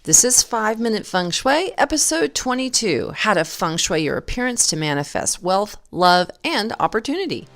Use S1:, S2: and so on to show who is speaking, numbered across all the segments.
S1: This is 5-Minute Feng Shui, episode 22, How to Feng Shui Your Appearance to Manifest Wealth, Love, and Opportunity.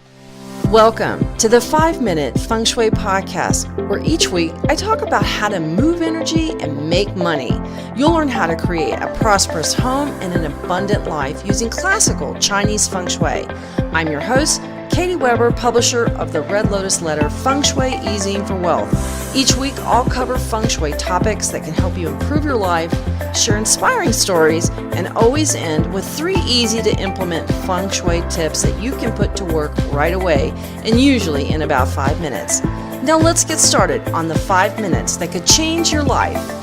S1: Welcome to the 5-Minute Feng Shui podcast, where each week I talk about how to move energy and make money. You'll learn how to create a prosperous home and an abundant life using classical Chinese Feng Shui. I'm your host, Katie Weber, publisher of the Red Lotus Letter, Feng Shui Easing for Wealth. Each week, I'll cover Feng Shui topics that can help you improve your life, share inspiring stories, and always end with 3 easy-to-implement Feng Shui tips that you can put to work right away, and usually in about 5 minutes. Now let's get started on the 5 minutes that could change your life.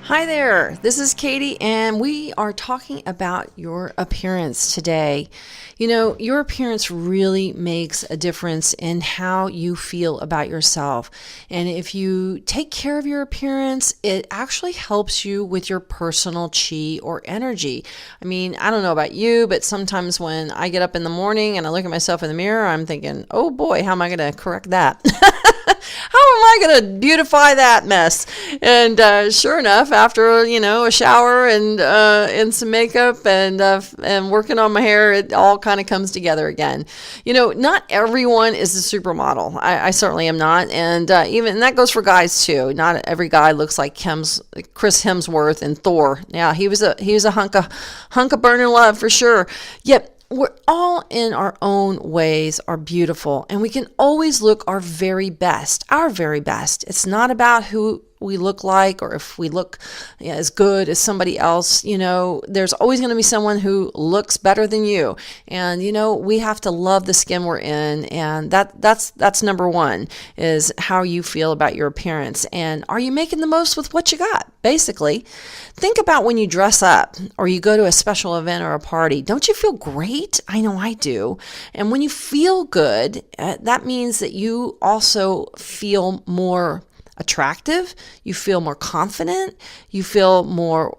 S1: Hi there, this is Katie, and we are talking about your appearance today. You know, your appearance really makes a difference in how you feel about yourself. And if you take care of your appearance, it actually helps you with your personal chi or energy. I mean, I don't know about you, but sometimes when I get up in the morning and I look at myself in the mirror, I'm thinking, oh boy, how am I going to correct that? How am I going to beautify that mess? And sure enough, after a shower and some makeup and working on my hair, it all kind of comes together again. You know, not everyone is a supermodel. I certainly am not, and even that goes for guys too. Not every guy looks like Chris Hemsworth in Thor. Yeah, he was a hunk of burning love for sure. Yet, we're all in our own ways are beautiful, and we can always look our very best. It's not about who we look like or if we look as good as somebody else. There's always going to be someone who looks better than you, and we have to love the skin we're in, and that's number one, is how you feel about your appearance, and are you making the most with what you got? Basically, think about when you dress up or you go to a special event or a party. Don't you feel great? I know I do. And when you feel good, that means that you also feel more attractive, you feel more confident, you feel more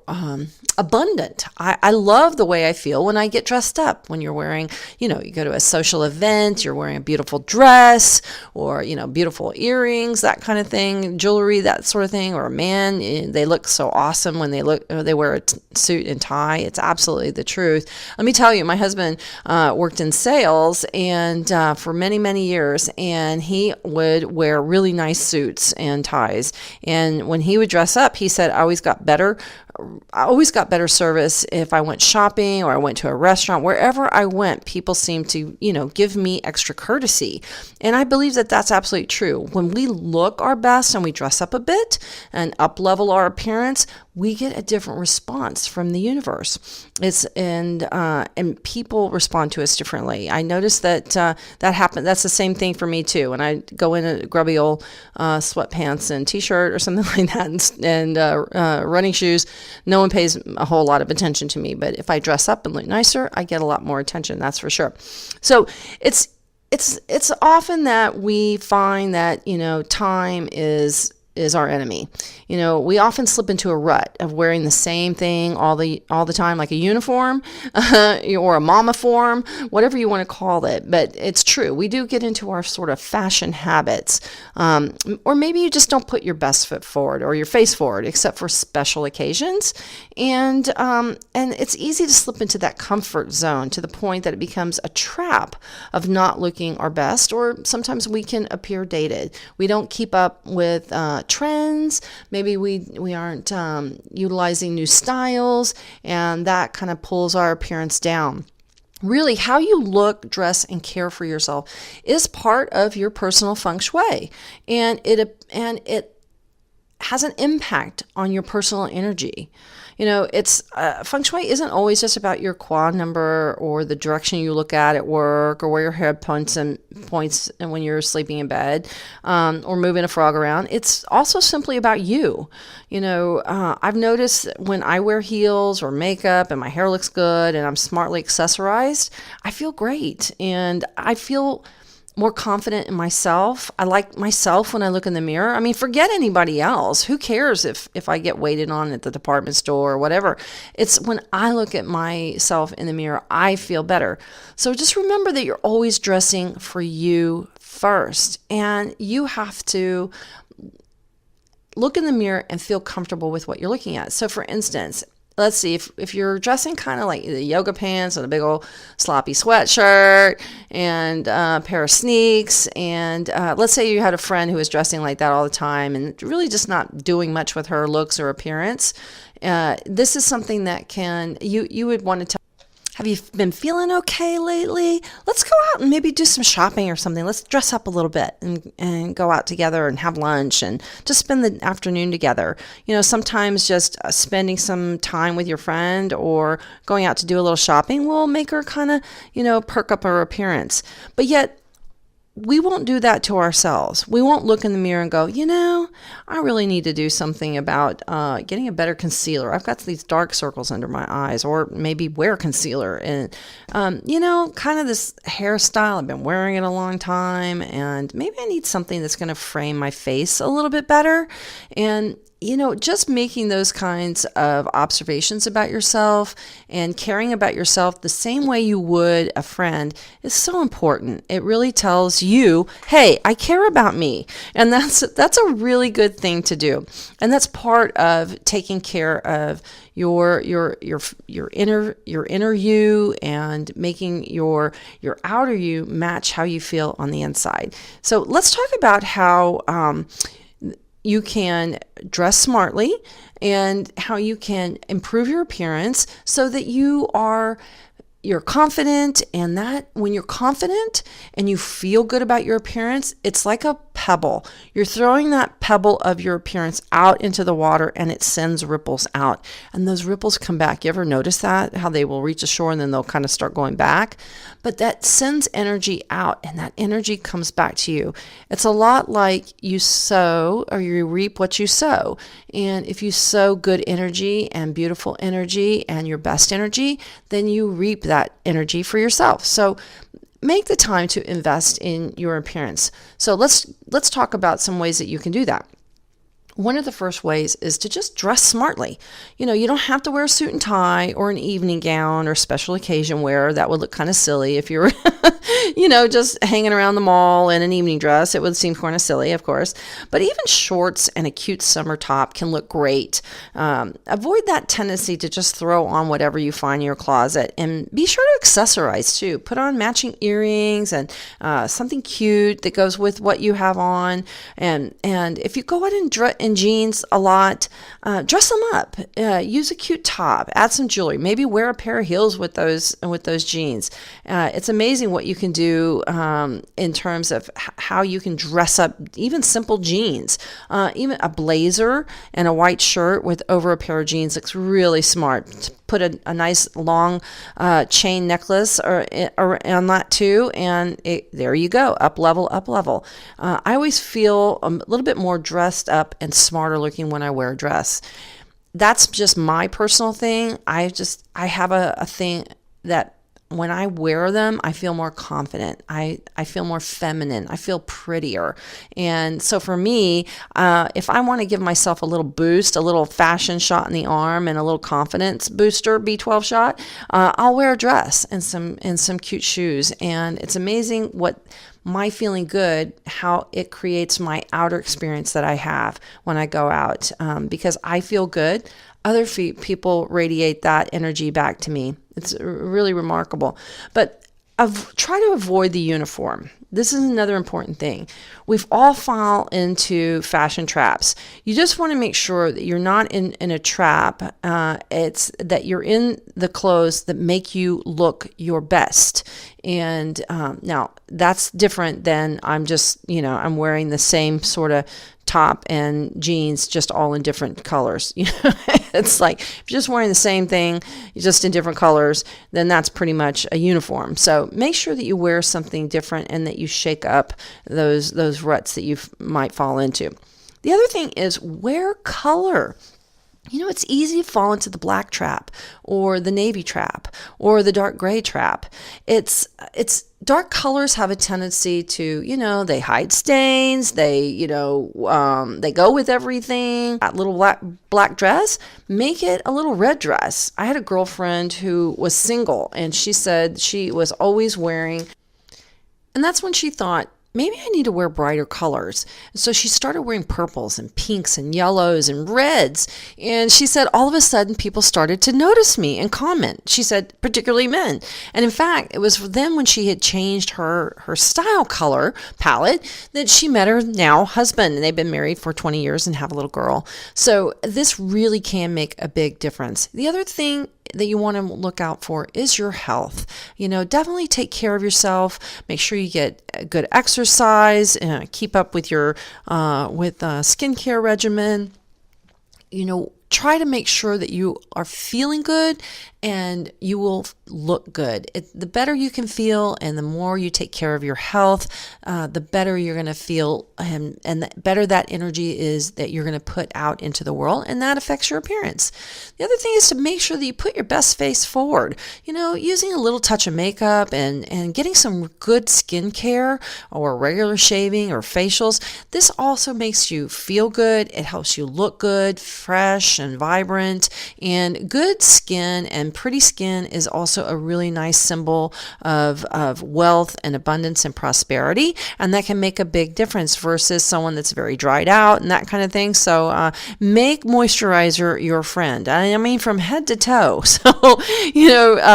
S1: abundant. I love the way I feel when I get dressed up. When you're wearing, you go to a social event, you're wearing a beautiful dress or, beautiful earrings, that kind of thing, jewelry, that sort of thing, or a man, they look so awesome when they wear a suit and tie. It's absolutely the truth. Let me tell you, my husband worked in sales and for many, many years, and he would wear really nice suits and ties. And when he would dress up, he said, I always got better service if I went shopping or I went to a restaurant. Wherever I went, people seemed to, give me extra courtesy. And I believe that that's absolutely true. When we look our best and we dress up a bit and up-level our appearance, we get a different response from the universe. And people respond to us differently. I noticed that happened. That's the same thing for me too. When I go in a grubby old sweatpants and t-shirt or something like that, and running shoes, no one pays a whole lot of attention to me. But if I dress up and look nicer, I get a lot more attention. That's for sure. So it's often that we find that time is our enemy. We often slip into a rut of wearing the same thing all the time, like a uniform or a mama form, whatever you want to call it. But it's true. We do get into our sort of fashion habits. Or maybe you just don't put your best foot forward or your face forward, except for special occasions. And it's easy to slip into that comfort zone to the point that it becomes a trap of not looking our best, or sometimes we can appear dated. We don't keep up with trends. Maybe we aren't utilizing new styles, and that kind of pulls our appearance down. Really, how you look, dress, and care for yourself is part of your personal feng shui, and it has an impact on your personal energy. It's feng shui isn't always just about your quad number or the direction you look at work or where your head points and when you're sleeping in bed or moving a frog around. It's also simply about you. I've noticed when I wear heels or makeup and my hair looks good and I'm smartly accessorized, I feel great, and I feel more confident in myself. I like myself when I look in the mirror. I mean, forget anybody else. Who cares if I get waited on at the department store or whatever? It's when I look at myself in the mirror, I feel better. So just remember that you're always dressing for you first, and you have to look in the mirror and feel comfortable with what you're looking at. So for instance, let's see, if you're dressing kind of like the yoga pants and a big old sloppy sweatshirt and a pair of sneaks, and let's say you had a friend who was dressing like that all the time and really just not doing much with her looks or appearance, this is something that you would want to tell. Have you been feeling okay lately? Let's go out and maybe do some shopping or something. Let's dress up a little bit and go out together and have lunch and just spend the afternoon together. Sometimes just spending some time with your friend or going out to do a little shopping will make her kind of, perk up her appearance. But yet, we won't do that to ourselves. We won't look in the mirror and go, I really need to do something about getting a better concealer. I've got these dark circles under my eyes, or maybe wear concealer. And, kind of this hairstyle, I've been wearing it a long time, and maybe I need something that's going to frame my face a little bit better. And just making those kinds of observations about yourself and caring about yourself the same way you would a friend is so important. It really tells you, hey, I care about me. And that's a really good thing to do. And that's part of taking care of your inner you and making your outer you match how you feel on the inside. So let's talk about how you can dress smartly and how you can improve your appearance so that you're confident, and that when you're confident and you feel good about your appearance, it's like a pebble. You're throwing that pebble of your appearance out into the water and it sends ripples out. And those ripples come back. You ever notice that? How they will reach the shore and then they'll kind of start going back? But that sends energy out and that energy comes back to you. It's a lot like you sow or you reap what you sow. And if you sow good energy and beautiful energy and your best energy, then you reap that energy for yourself. So make the time to invest in your appearance. So let's talk about some ways that you can do that. One of the first ways is to just dress smartly. You don't have to wear a suit and tie or an evening gown or special occasion wear. That would look kind of silly if you're, just hanging around the mall in an evening dress. It would seem kind of silly, of course. But even shorts and a cute summer top can look great. Avoid that tendency to just throw on whatever you find in your closet, and be sure to accessorize too. Put on matching earrings and something cute that goes with what you have on. And if you go out in jeans a lot, dress them up. Use a cute top. Add some jewelry. Maybe wear a pair of heels with those jeans. It's amazing what you can do in terms of how you can dress up even simple jeans. Even a blazer and a white shirt with over a pair of jeans looks really smart. Put a nice long chain necklace on that too, and there you go, up level. I always feel a little bit more dressed up and smarter looking when I wear a dress. That's just my personal thing. I have a thing that when I wear them, I feel more confident. I feel more feminine. I feel prettier. And so for me, if I want to give myself a little boost, a little fashion shot in the arm and a little confidence booster, B12 shot, I'll wear a dress and some cute shoes. And it's amazing what my feeling good, how it creates my outer experience that I have when I go out. Because I feel good, other people radiate that energy back to me. It's really remarkable. But try to avoid the uniform. This is another important thing. We've all fallen into fashion traps. You just want to make sure that you're not in a trap. It's that you're in the clothes that make you look your best. And now that's different than I'm I'm wearing the same sort of top and jeans, just all in different colors. It's like if you're just wearing the same thing, just in different colors, then that's pretty much a uniform. So make sure that you wear something different and that you shake up those ruts that you might fall into. The other thing is wear color. It's easy to fall into the black trap or the navy trap or the dark gray trap. It's dark colors have a tendency to, they hide stains. They, they go with everything. That little black dress, make it a little red dress. I had a girlfriend who was single, and she said she was always wearing, and that's when she thought, maybe I need to wear brighter colors. And so she started wearing purples and pinks and yellows and reds. And she said all of a sudden people started to notice me and comment. She said, particularly men. And in fact, it was then when she had changed her style color palette that she met her now husband. And they've been married for 20 years and have a little girl. So this really can make a big difference. The other thing that you want to look out for is your health. Definitely take care of yourself. Make sure you get a good exercise, keep up with your skincare regimen. Try to make sure that you are feeling good and you will look good. The better you can feel and the more you take care of your health, the better you're going to feel, and the better that energy is that you're going to put out into the world, and that affects your appearance. The other thing is to make sure that you put your best face forward. Using a little touch of makeup and getting some good skincare or regular shaving or facials. This also makes you feel good. It helps you look good, fresh and vibrant, and good skin and pretty skin is also a really nice symbol of wealth and abundance and prosperity, and that can make a big difference versus someone that's very dried out and that kind of thing. So make moisturizer your friend. I mean, from head to toe. So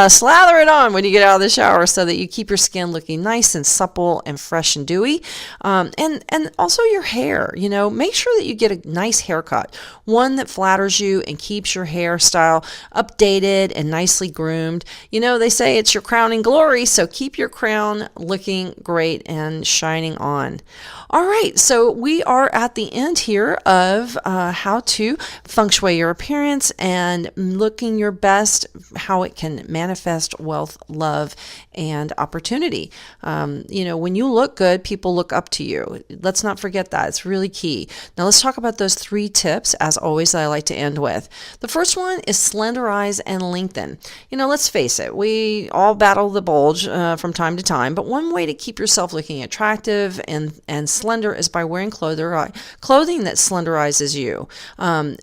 S1: slather it on when you get out of the shower so that you keep your skin looking nice and supple and fresh and dewy. And also your hair. Make sure that you get a nice haircut, one that flatters you and keeps your hairstyle updated and nicely groomed. They say it's your crowning glory, so keep your crown looking great and shining on. All right, so we are at the end here of how to feng shui your appearance and looking your best, how it can manifest wealth, love, and opportunity. When you look good, people look up to you. Let's not forget that. It's really key. Now let's talk about those 3 tips, as always, that I like to end with. The first one is slenderize and lengthen. Let's face it, we all battle the bulge from time to time, but one way to keep yourself looking attractive and slender is by wearing clothing that slenderizes you.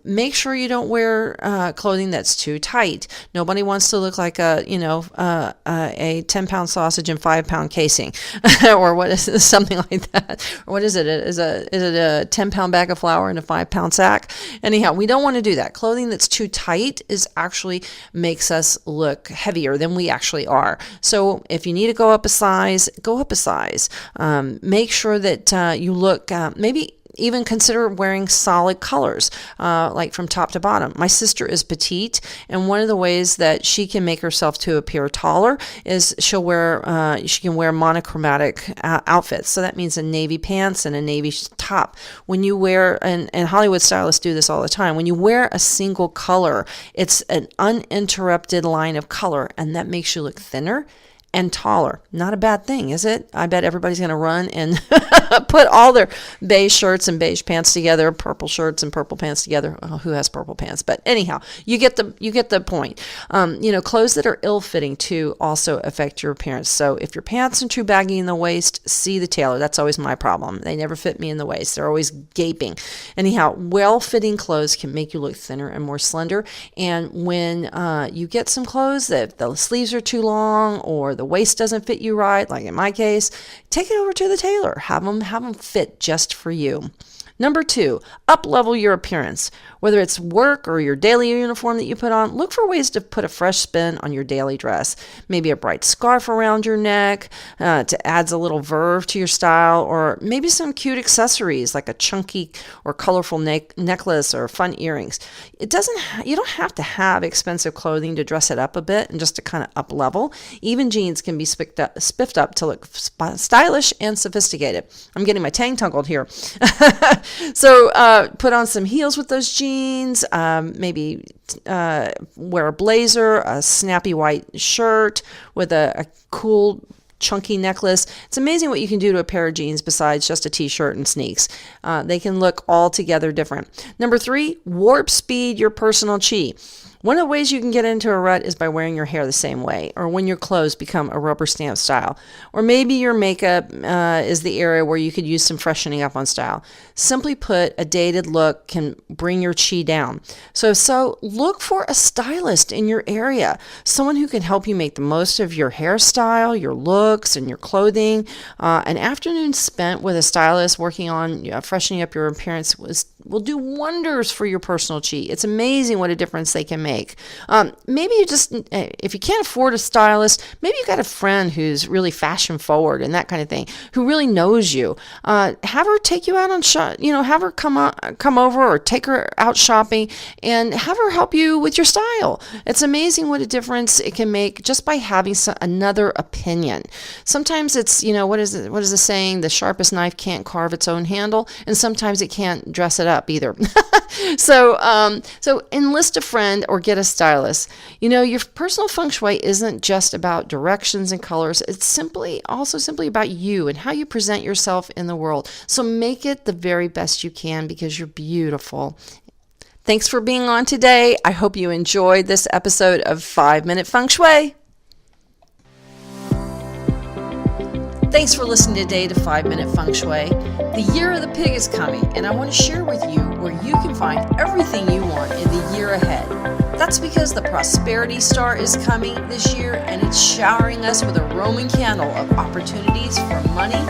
S1: Make sure you don't wear clothing that's too tight. Nobody wants to look like a 10-pound sausage and 5-pound casing, or what is it, something like that. Or what is it? Is it a 10-pound bag of flour in a 5-pound sack? Anyhow, we don't want to do that. Clothing that's too tight actually makes us look heavier than we actually are. So if you need to go up a size, go up a size. Make sure that you look, maybe even consider wearing solid colors, like from top to bottom. My sister is petite, and one of the ways that she can make herself to appear taller is she can wear monochromatic outfits. So that means a navy pants and a navy top. When you wear, and Hollywood stylists do this all the time, when you wear a single color, it's an uninterrupted line of color, and that makes you look thinner and taller. Not a bad thing, is it? I bet everybody's going to run and put all their beige shirts and beige pants together, purple shirts and purple pants together. Oh, who has purple pants? But anyhow, you get the point. Clothes that are ill-fitting too also affect your appearance. So if your pants are too baggy in the waist, see the tailor. That's always my problem. They never fit me in the waist. They're always gaping. Anyhow, well-fitting clothes can make you look thinner and more slender. And when you get some clothes that the sleeves are too long or the waist doesn't fit you right, like in my case, take it over to the tailor. Have them fit just for you. Number 2, up-level your appearance. Whether it's work or your daily uniform that you put on, look for ways to put a fresh spin on your daily dress. Maybe a bright scarf around your neck to adds a little verve to your style, or maybe some cute accessories like a chunky or colorful necklace or fun earrings. You don't have to have expensive clothing to dress it up a bit and just to kind of up-level. Even jeans can be spiffed up to look stylish and sophisticated. I'm getting my tang tangled here. So put on some heels with those jeans, maybe wear a blazer, a snappy white shirt with a cool chunky necklace. It's amazing what you can do to a pair of jeans besides just a t-shirt and sneaks. They can look altogether different. Number 3, warp speed your personal chi. One of the ways you can get into a rut is by wearing your hair the same way, or when your clothes become a rubber stamp style, or maybe your makeup is the area where you could use some freshening up on style. Simply put, a dated look can bring your chi down. So look for a stylist in your area, someone who can help you make the most of your hairstyle, your looks, and your clothing. An afternoon spent with a stylist working on freshening up your appearance will do wonders for your personal chi. It's amazing what a difference they can make. Maybe you just, if you can't afford a stylist, maybe you got a friend who's really fashion forward and that kind of thing, who really knows you. Have her take you out on have her come over or take her out shopping and have her help you with your style. It's amazing what a difference it can make just by having another opinion. Sometimes it's, what is the saying? The sharpest knife can't carve its own handle, and sometimes it can't dress it up either. So enlist a friend or get a stylist. Your personal feng shui isn't just about directions and colors. It's simply about you and how you present yourself in the world. So make it the very best you can, because you're beautiful. Thanks for being on today. I hope you enjoyed this episode of 5-Minute Feng Shui. Thanks for listening today to 5-Minute Feng Shui. The Year of the Pig is coming, and I want to share with you where you can find everything you want in the year ahead. That's because the Prosperity Star is coming this year, and it's showering us with a Roman candle of opportunities for money,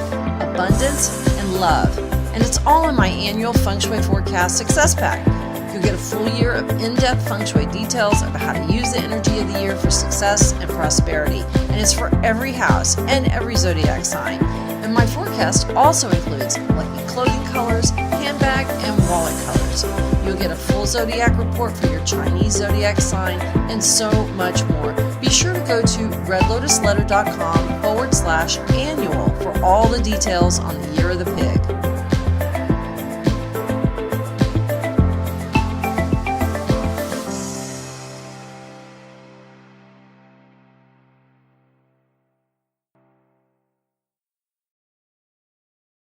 S1: abundance, and love. And it's all in my annual Feng Shui Forecast Success Pack. You'll get a full year of in-depth Feng Shui details about how to use the energy of the year for success and prosperity. And it's for every house and every zodiac sign. And my forecast also includes lucky clothing colors, handbag, and wallet colors. You'll get a full zodiac report for your Chinese zodiac sign and so much more. Be sure to go to redlotusletter.com/annual for all the details on the Year of the Pig.